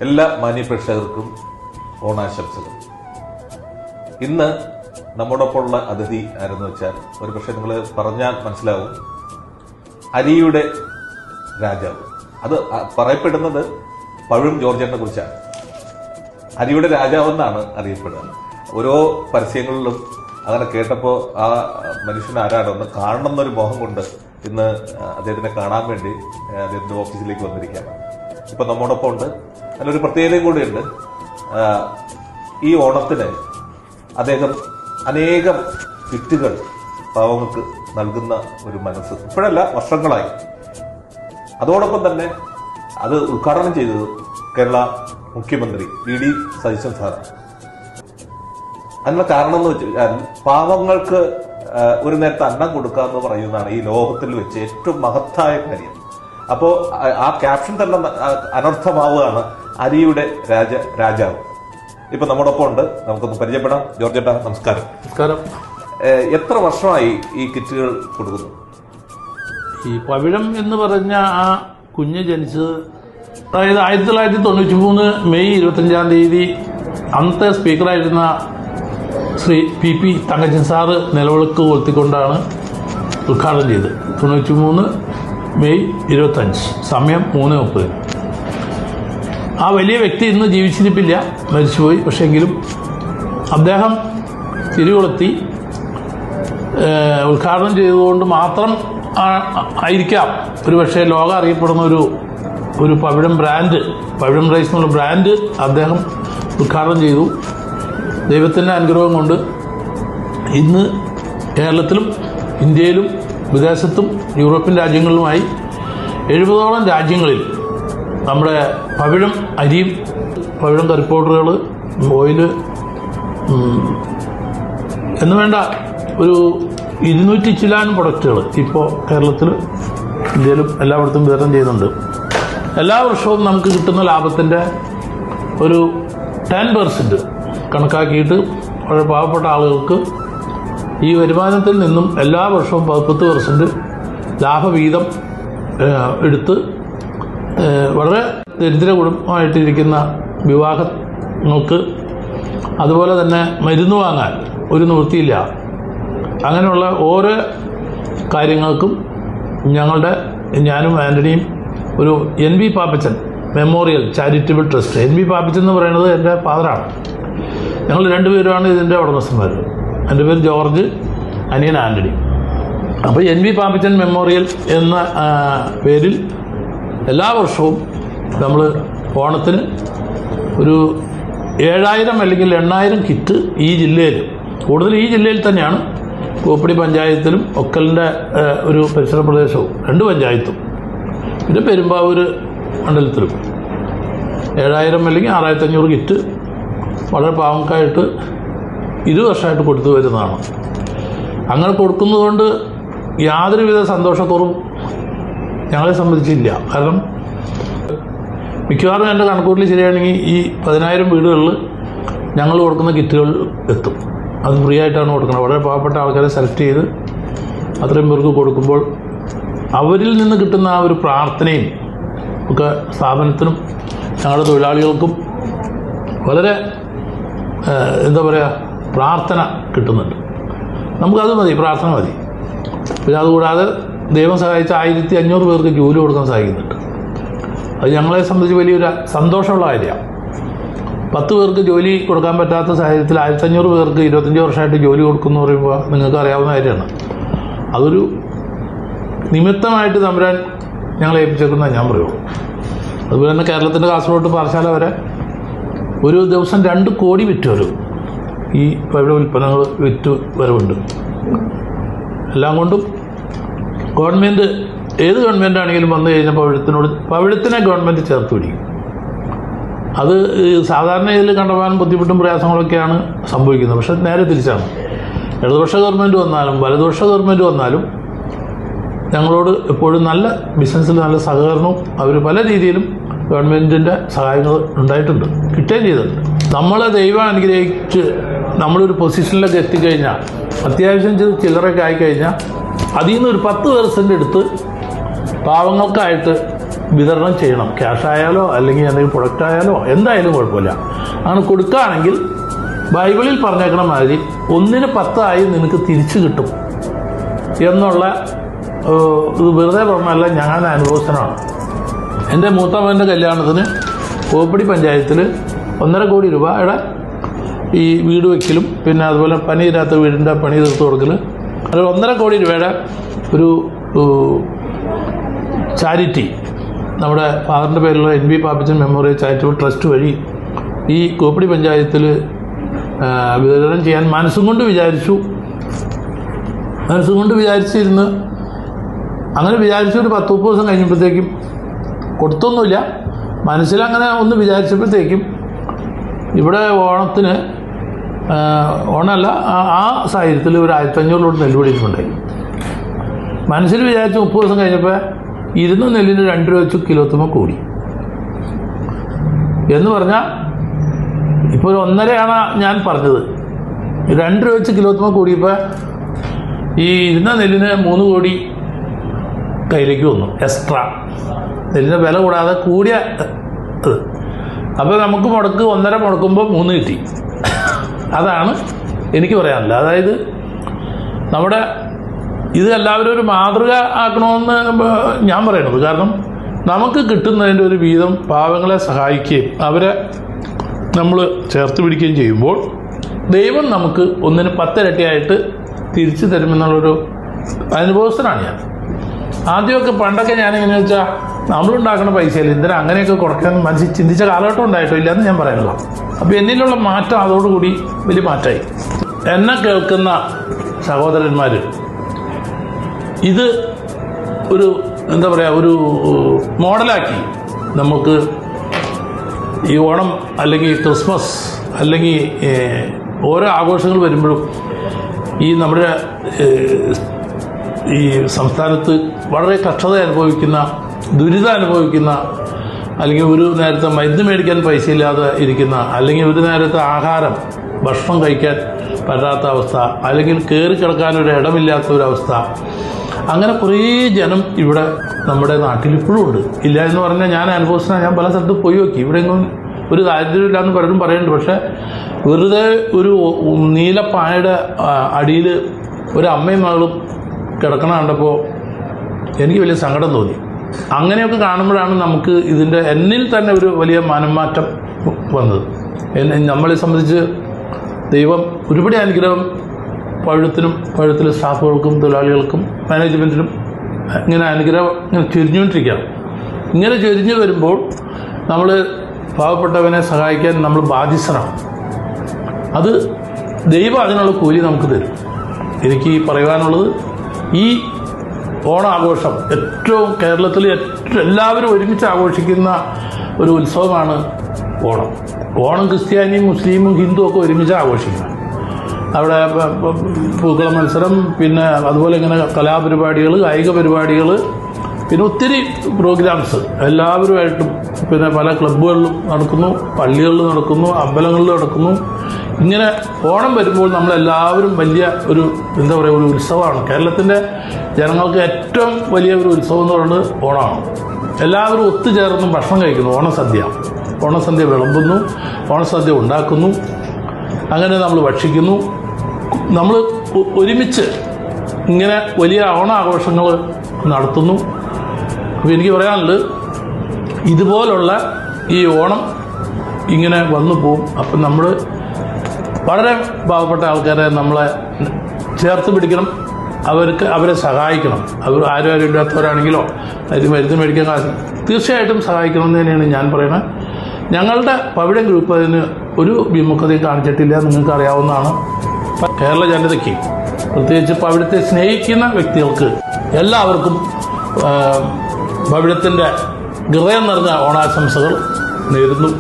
എല്ലാ മാന്യപ്രേക്ഷകർക്കും ഓണാശംസകൾ. ഇന്ന് നമ്മോടൊപ്പമുള്ള അതിഥി ആരെന്ന് വെച്ചാൽ ഒരു പക്ഷേ നിങ്ങൾ പറഞ്ഞാൽ മനസ്സിലാവും, അരിയുടെ രാജാവ്. അത് പറയപ്പെടുന്നത് പവിഴം ജോർജേട്ടനെ കുറിച്ചാണ്. അരിയുടെ രാജാവെന്നാണ് അറിയപ്പെടുക. ഓരോ പരസ്യങ്ങളിലും അങ്ങനെ കേട്ടപ്പോൾ ആ മനുഷ്യൻ ആരാണെന്ന് കാണണം എന്നൊരു മോഹം കൊണ്ട് ഇന്ന് അദ്ദേഹത്തിനെ കാണാൻ വേണ്ടി അദ്ദേഹത്തിന്റെ ഓഫീസിലേക്ക് വന്നിരിക്കുകയാണ്. ഇപ്പൊ നമ്മോടൊപ്പം ഉണ്ട്. അതിനൊരു പ്രത്യേകതയും കൂടിയുണ്ട്. ഈ ഓണത്തിന് അദ്ദേഹം അനേകം കിറ്റുകൾ പാവങ്ങൾക്ക് നൽകുന്ന ഒരു മനസ്സ് ഇപ്പോഴല്ല, വർഷങ്ങളായി. അതോടൊപ്പം തന്നെ അത് ഉദ്ഘാടനം ചെയ്തത് കേരള മുഖ്യമന്ത്രി വി ഡി സതീശൻ സാറാണ്. അതിനുള്ള കാരണം എന്ന് വെച്ചാൽ പാവങ്ങൾക്ക് ഒരു നേരത്തെ അന്നം കൊടുക്കുക എന്ന് പറയുന്നതാണ് ഈ ലോകത്തിൽ വെച്ച് ഏറ്റവും മഹത്തായ കാര്യം. അപ്പോ ആ ക്യാപ്ഷൻ തന്നെ അനർത്ഥമാവുകയാണ് അരിയുടെ രാജാവ്. ഇപ്പൊ നമ്മോടൊപ്പം ഉണ്ട്, നമുക്കൊന്ന് പരിചയപ്പെടാം. ജോർജേട്ടാ, നമസ്കാരം. നമസ്കാരം. എത്ര വർഷമായി ഈ കിറ്റുകൾ കൊടുക്കുന്നു? ഈ പവിഴം എന്ന് പറഞ്ഞ ആ കുഞ്ഞ് ജനിച്ചത് അതായത് 1993 മെയ് 25 അന്നത്തെ സ്പീക്കറായിരുന്ന ശ്രീ PP തങ്കച്ചൻ സാറ് നിലവിളക്ക് കൊളുത്തിക്കൊണ്ടാണ് ഉദ്ഘാടനം ചെയ്തത്. 93 മെയ് 25, സമയം 3:30. ആ വലിയ വ്യക്തി ഇന്ന് ജീവിച്ചിരിപ്പില്ല, മരിച്ചുപോയി. പക്ഷെങ്കിലും അദ്ദേഹം തിരികൊളുത്തി ഉദ്ഘാടനം ചെയ്തുകൊണ്ട് മാത്രം ആയിരിക്കാം ഒരുപക്ഷെ ലോകം അറിയപ്പെടുന്ന ഒരു പവിഴം ബ്രാൻഡ്, പവിഴം റൈസ് എന്നുള്ള ബ്രാൻഡ് അദ്ദേഹം ഉദ്ഘാടനം ചെയ്തു. ദൈവത്തിൻ്റെ അനുഗ്രഹം കൊണ്ട് ഇന്ന് കേരളത്തിലും ഇന്ത്യയിലും വിദേശത്തും യൂറോപ്യൻ രാജ്യങ്ങളിലുമായി 70ഓളം രാജ്യങ്ങളിൽ നമ്മുടെ പവിഴം അരിയും പവിഴം കറി പൗഡറുകൾ, ഓയില് എന്ന് വേണ്ട ഒരു 200 ചില്ലാനും പ്രൊഡക്റ്റുകൾ ഇപ്പോൾ കേരളത്തിൽ ഇന്ത്യയിലും എല്ലായിടത്തും വിതരണം ചെയ്യുന്നുണ്ട്. എല്ലാ വർഷവും നമുക്ക് കിട്ടുന്ന ലാഭത്തിൻ്റെ ഒരു 10% കണക്കാക്കിയിട്ട് വളരെ പാവപ്പെട്ട ആളുകൾക്ക് ഈ വരുമാനത്തിൽ നിന്നും എല്ലാ വർഷവും 10% ലാഭവീതം എടുത്ത് വളരെ ദരിദ്ര കുടുംബമായിട്ടിരിക്കുന്ന വിവാഹങ്ങൾക്ക്, അതുപോലെ തന്നെ മരുന്ന് വാങ്ങാൻ ഒരു നിവൃത്തിയില്ല, അങ്ങനെയുള്ള ഓരോ കാര്യങ്ങൾക്കും ഞാനും ആൻ്റണിയും ഒരു NB Pappachan memorial charitable trust, NB Pappachan എന്ന് പറയുന്നത് എൻ്റെ ഫാദറാണ്. ഞങ്ങൾ രണ്ടുപേരുമാണ് ഇതിൻ്റെ ഉടമസ്ഥന്മാർ. എൻ്റെ പേര് ജോർജ്, അനിയൻ ആൻ്റണി. അപ്പോൾ NB പാപ്പച്ചൻ മെമ്മോറിയൽ എന്ന പേരിൽ എല്ലാ വർഷവും നമ്മൾ ഓണത്തിന് ഒരു 7000 അല്ലെങ്കിൽ 8000 കിറ്റ് ഈ ജില്ലയിൽ, കൂടുതൽ ഈ ജില്ലയിൽ തന്നെയാണ്, പൂപ്പടി പഞ്ചായത്തിലും ഒക്കലിൻ്റെ ഒരു പരിസര പ്രദേശവും 2 പഞ്ചായത്തും പിന്നെ പെരുമ്പാവൂർ മണ്ഡലത്തിലും 7000 അല്ലെങ്കിൽ 6500 കിറ്റ് വളരെ പാവങ്ങൾക്കായിട്ട് 20 വർഷമായിട്ട് കൊടുത്തു വരുന്നതാണ്. അങ്ങനെ കൊടുക്കുന്നതുകൊണ്ട് യാതൊരുവിധ സന്തോഷക്കുറവും ഞങ്ങളെ സംബന്ധിച്ചില്ല. കാരണം മിക്കവാറും എൻ്റെ കണക്കൂട്ടിൽ ശരിയാണെങ്കിൽ ഈ 10000 വീടുകളിൽ ഞങ്ങൾ കൊടുക്കുന്ന കിറ്റുകൾ എത്തും. അത് ഫ്രീ ആയിട്ടാണ് കൊടുക്കുന്നത്. വളരെ പാവപ്പെട്ട ആൾക്കാരെ സെലക്ട് ചെയ്ത് അത്രയും പേർക്ക് കൊടുക്കുമ്പോൾ അവരിൽ നിന്ന് കിട്ടുന്ന ആ ഒരു പ്രാർത്ഥനയും ഒക്കെ സ്ഥാപനത്തിനും ഞങ്ങളുടെ തൊഴിലാളികൾക്കും വളരെ എന്താ പറയുക, പ്രാർത്ഥന കിട്ടുന്നുണ്ട്. നമുക്കത് മതി, പ്രാർത്ഥന മതി. പിന്നെ അതുകൂടാതെ ദൈവം സഹായിച്ച 1500 പേർക്ക് ജോലി കൊടുക്കാൻ സാധിക്കുന്നുണ്ട്. അത് ഞങ്ങളെ സംബന്ധിച്ച് വലിയൊരു സന്തോഷമുള്ള കാര്യമാണ്. 10 പേർക്ക് ജോലി കൊടുക്കാൻ പറ്റാത്ത സാഹചര്യത്തിൽ 1500 പേർക്ക് 25 വർഷമായിട്ട് ജോലി കൊടുക്കുമെന്ന് പറയുമ്പോൾ നിങ്ങൾക്ക് അറിയാവുന്ന കാര്യമാണ്. അതൊരു നിമിത്തമായിട്ട് തമ്പുരാൻ ഞങ്ങളെ ഏൽപ്പിച്ചേക്കുന്നതാണ് ഞാൻ പറയുള്ളൂ. അതുപോലെ തന്നെ കേരളത്തിൻ്റെ കാസർഗോഡ് പാറശാല വരെ ഒരു ദിവസം 2 കോടി വിറ്റവരും ഈ പവിഴ ഉൽപ്പന്നങ്ങൾ വിറ്റ് വരവുണ്ട്. എല്ലാം കൊണ്ടും ഗവൺമെൻറ്, ഏത് ഗവൺമെൻറ് ആണെങ്കിലും വന്നു കഴിഞ്ഞാൽ പവിഴത്തിനെ ഗവൺമെൻറ് ചേർത്ത് പിടിക്കും. അത് സാധാരണ ഇതിൽ കണ്ടമാനം ബുദ്ധിമുട്ടും പ്രയാസങ്ങളൊക്കെയാണ് സംഭവിക്കുന്നത്. പക്ഷെ നേരെ തിരിച്ചാണ്. ഇടതുപക്ഷ ഗവൺമെൻറ് വന്നാലും വലതുപക്ഷ ഗവൺമെൻറ് വന്നാലും ഞങ്ങളോട് എപ്പോഴും നല്ല ബിസിനസ്സിൽ നല്ല സഹകരണവും അവർ പല രീതിയിലും ഗവൺമെൻറ്റിൻ്റെ സഹായങ്ങൾ ഉണ്ടായിട്ടുണ്ട്, കിട്ടുകയും ചെയ്തിട്ടുണ്ട്. നമ്മളെ ദൈവം അനുഗ്രഹിച്ച് നമ്മളൊരു പൊസിഷനിലൊക്കെ എത്തിക്കഴിഞ്ഞാൽ, അത്യാവശ്യം ചില്ലറയൊക്കെ ആയിക്കഴിഞ്ഞാൽ അതിൽ നിന്ന് ഒരു 10% എടുത്ത് പാവങ്ങൾക്കായിട്ട് വിതരണം ചെയ്യണം. ക്യാഷ് ആയാലോ അല്ലെങ്കിൽ എന്തെങ്കിലും പ്രൊഡക്റ്റ് ആയാലോ എന്തായാലും കുഴപ്പമില്ല. അങ്ങനെ കൊടുക്കുകയാണെങ്കിൽ ബൈബിളിൽ പറഞ്ഞേക്കണ മാതിരി 1-ന് 10 നിനക്ക് തിരിച്ചു കിട്ടും എന്നുള്ള ഇത് വെറുതെ പറഞ്ഞല്ല, ഞാൻ അനുഭവസ്ഥനാണ്. എൻ്റെ മൂത്ത മകൻ്റെ കല്യാണത്തിന് കോപ്പടി പഞ്ചായത്തിൽ 1.5 കോടി രൂപയുടെ ഈ വീട് വയ്ക്കലും പിന്നെ അതുപോലെ പണിയില്ലാത്ത വീടിൻ്റെ പണി തീർത്ത് കൊടുക്കൽ, അത് 1.5 കോടി രൂപയുടെ ഒരു ചാരിറ്റി നമ്മുടെ ഫാദറിൻ്റെ പേരിലുള്ള NB Pappachan memorial charitable trust വഴി ഈ കോപ്പടി പഞ്ചായത്തിൽ വിതരണം ചെയ്യാൻ മനസ്സും കൊണ്ട് വിചാരിച്ചിരുന്ന് അങ്ങനെ വിചാരിച്ചു. ഒരു 10-30 ദിവസം കഴിഞ്ഞപ്പോഴത്തേക്കും കൊടുത്തൊന്നുമില്ല, മനസ്സിലങ്ങനെ ഒന്ന് വിചാരിച്ചപ്പോഴത്തേക്കും ഇവിടെ ഓണത്തിന് ഓണമല്ല ആ സാഹചര്യത്തിൽ ഒരു 1500 നെല്ലുപൊടിയിട്ടുണ്ടായി. മനസ്സിൽ വിചാരിച്ച് 30 ദിവസം കഴിഞ്ഞപ്പോൾ 2 നെല്ലിന് 2 രൂപ വെച്ച് കിലോത്തുമ്പോൾ കൂടി എന്ന് പറഞ്ഞാൽ ഇപ്പോൾ ഒരു 1.5 ഞാൻ പറഞ്ഞത്. 2 രൂപ വെച്ച് കിലോത്തുമ്പോൾ കൂടിയപ്പോൾ ഈ 2 നെല്ലിന് 3 കോടി കയ്യിലേക്ക് വന്നു. എക്സ്ട്രാ നെല്ലിന് വില കൂടാതെ കൂടിയ അത്. അപ്പോൾ നമുക്ക് മുടക്ക് 1.5 മുടക്കുമ്പോൾ 3 കിട്ടി. അതാണ് എനിക്ക് പറയാനുള്ളത്. അതായത് നമ്മുടെ ഇത് എല്ലാവരും ഒരു മാതൃക ആക്കണമെന്ന് ഞാൻ പറയണത്. കാരണം നമുക്ക് കിട്ടുന്നതിൻ്റെ ഒരു വീതം പാവങ്ങളെ സഹായിക്കുകയും അവരെ നമ്മൾ ചേർത്ത് പിടിക്കുകയും ചെയ്യുമ്പോൾ ദൈവം നമുക്ക് 1-ന് 10 ഇരട്ടിയായിട്ട് തിരിച്ചു തരുമെന്നുള്ളൊരു അനുഭവസ്ഥനാണ് ഞാൻ. ആദ്യമൊക്കെ പണ്ടൊക്കെ ഞാനെങ്ങനെയാണെന്ന് വെച്ചാൽ നമ്മളുണ്ടാക്കുന്ന പൈസയിൽ എന്തിനാ അങ്ങനെയൊക്കെ കുറയ്ക്കാൻ മനസ്സിൽ ചിന്തിച്ച കാലഘട്ടം ഉണ്ടായിട്ടോ ഇല്ലയെന്ന് ഞാൻ പറയുന്നില്ല. അപ്പോൾ എന്നിലുള്ള മാറ്റം അതോടുകൂടി വലിയ മാറ്റമായി. എന്നെ കേൾക്കുന്ന സഹോദരന്മാർ, ഇത് ഒരു എന്താ പറയുക, ഒരു മോഡലാക്കി നമുക്ക് ഈ ഓണം അല്ലെങ്കിൽ ക്രിസ്മസ് അല്ലെങ്കിൽ ഓരോ ആഘോഷങ്ങൾ വരുമ്പോഴും ഈ നമ്മുടെ ഈ സംസ്ഥാനത്ത് വളരെ കഷ്ടത അനുഭവിക്കുന്ന, ദുരിതം അനുഭവിക്കുന്ന, അല്ലെങ്കിൽ ഒരു നേരത്തെ മരുന്ന് മേടിക്കാൻ പൈസ ഇല്ലാതെ ഇരിക്കുന്ന, അല്ലെങ്കിൽ ഒരു നേരത്തെ ആഹാരം ഭക്ഷണം കഴിക്കാൻ പറ്റാത്ത അവസ്ഥ, അല്ലെങ്കിൽ കയറി കിടക്കാനൊരു ഇടമില്ലാത്ത ഒരവസ്ഥ, അങ്ങനെ കുറേ ജനം ഇവിടെ നമ്മുടെ നാട്ടിൽ ഇപ്പോഴും ഉണ്ട്. ഇല്ല എന്ന് പറഞ്ഞാൽ ഞാൻ അനുഭവിച്ചാൽ ഞാൻ പല സ്ഥലത്ത് പോയി നോക്കി. ഇവിടെ എങ്ങും ഒരു ദാരിദ്ര്യമില്ല എന്ന് പലരും പറയുന്നുണ്ട്. പക്ഷേ വെറുതെ ഒരു നീലപ്പായയുടെ അടിയിൽ ഒരു അമ്മയും മകളും കിടക്കണ കണ്ടപ്പോൾ എനിക്ക് വലിയ സങ്കടം തോന്നി. അങ്ങനെയൊക്കെ കാണുമ്പോഴാണ് നമുക്ക് ഇതിൻ്റെ എന്നിൽ തന്നെ ഒരു വലിയ മനംമാറ്റം വന്നത്. നമ്മളെ സംബന്ധിച്ച് ദൈവം ഒരുപാട് അനുഗ്രഹം പഴുത്തിലെ സ്റ്റാഫുകൾക്കും തൊഴിലാളികൾക്കും മാനേജ്മെൻറ്റിനും ഇങ്ങനെ അനുഗ്രഹം ഇങ്ങനെ ചൊരിഞ്ഞുകൊണ്ടിരിക്കുകയാണ്. ഇങ്ങനെ ചൊരിഞ്ഞു വരുമ്പോൾ നമ്മൾ പാവപ്പെട്ടവനെ സഹായിക്കാൻ നമ്മൾ ബാധ്യസ്ഥനാണ്. അത് ദൈവം അതിനുള്ള കൂലി നമുക്ക് തരും. എനിക്ക് പറയുവാനുള്ളത്, ഈ ഓണാഘോഷം ഏറ്റവും കേരളത്തിൽ എല്ലാവരും ഒരുമിച്ച് ആഘോഷിക്കുന്ന ഒരു ഉത്സവമാണ് ഓണം. ഓണം ക്രിസ്ത്യാനിയും മുസ്ലിമും ഹിന്ദു ഒക്കെ ഒരുമിച്ച് ആഘോഷിക്കുന്നത്. അവിടെ പൂക്കള മത്സരം, പിന്നെ അതുപോലെ ഇങ്ങനെ കലാപരിപാടികൾ, കായിക പരിപാടികൾ, പിന്നെ ഒത്തിരി പ്രോഗ്രാംസ് എല്ലാവരുമായിട്ടും, പിന്നെ പല ക്ലബ്ബുകളിലും നടക്കുന്നു, പള്ളികളിൽ നടക്കുന്നു, അമ്പലങ്ങളിൽ നടക്കുന്നു. ഇങ്ങനെ ഓണം വരുമ്പോൾ നമ്മളെല്ലാവരും വലിയ ഒരു എന്താ പറയുക, ഒരു ഉത്സവമാണ്. കേരളത്തിൻ്റെ ജനങ്ങൾക്ക് ഏറ്റവും വലിയ ഒരു ഉത്സവം എന്ന് പറയുന്നത് ഓണമാണ്. എല്ലാവരും ഒത്തുചേർന്ന് ഭക്ഷണം കഴിക്കുന്നു. ഓണസദ്യ വിളമ്പുന്നു, ഓണസദ്യ ഉണ്ടാക്കുന്നു, അങ്ങനെ നമ്മൾ ഭക്ഷിക്കുന്നു. നമ്മൾ ഒരുമിച്ച് ഇങ്ങനെ വലിയ ഓണാഘോഷങ്ങൾ നടത്തുന്നു. അപ്പോൾ എനിക്ക് പറയാനുള്ളത്, ഇതുപോലുള്ള ഈ ഓണം ഇങ്ങനെ വന്നു പോവും. അപ്പം നമ്മൾ വളരെ പാവപ്പെട്ട ആൾക്കാരെ നമ്മളെ ചേർത്ത് പിടിക്കണം, അവരെ സഹായിക്കണം. അവർ ആരും ഇല്ലാത്തവരാണെങ്കിലോ അതിന് മരുന്ന് മേടിക്കാൻ കാശ് തീർച്ചയായിട്ടും സഹായിക്കണം എന്ന് തന്നെയാണ് ഞാൻ പറയുന്നത്. ഞങ്ങളുടെ പവിഴം ഗ്രൂപ്പ് അതിന് ഒരു വിമുഖതയും കാണിച്ചിട്ടില്ല, നിങ്ങൾക്ക് അറിയാവുന്നതാണ്. കേരള ജനതയ്ക്ക്, പ്രത്യേകിച്ച് പവിഴത്തെ സ്നേഹിക്കുന്ന വ്യക്തികൾക്ക് എല്ലാവർക്കും പവിഴത്തിൻ്റെ ഹൃദയം നിറഞ്ഞ ഓണാശംസകൾ നേരുന്നു.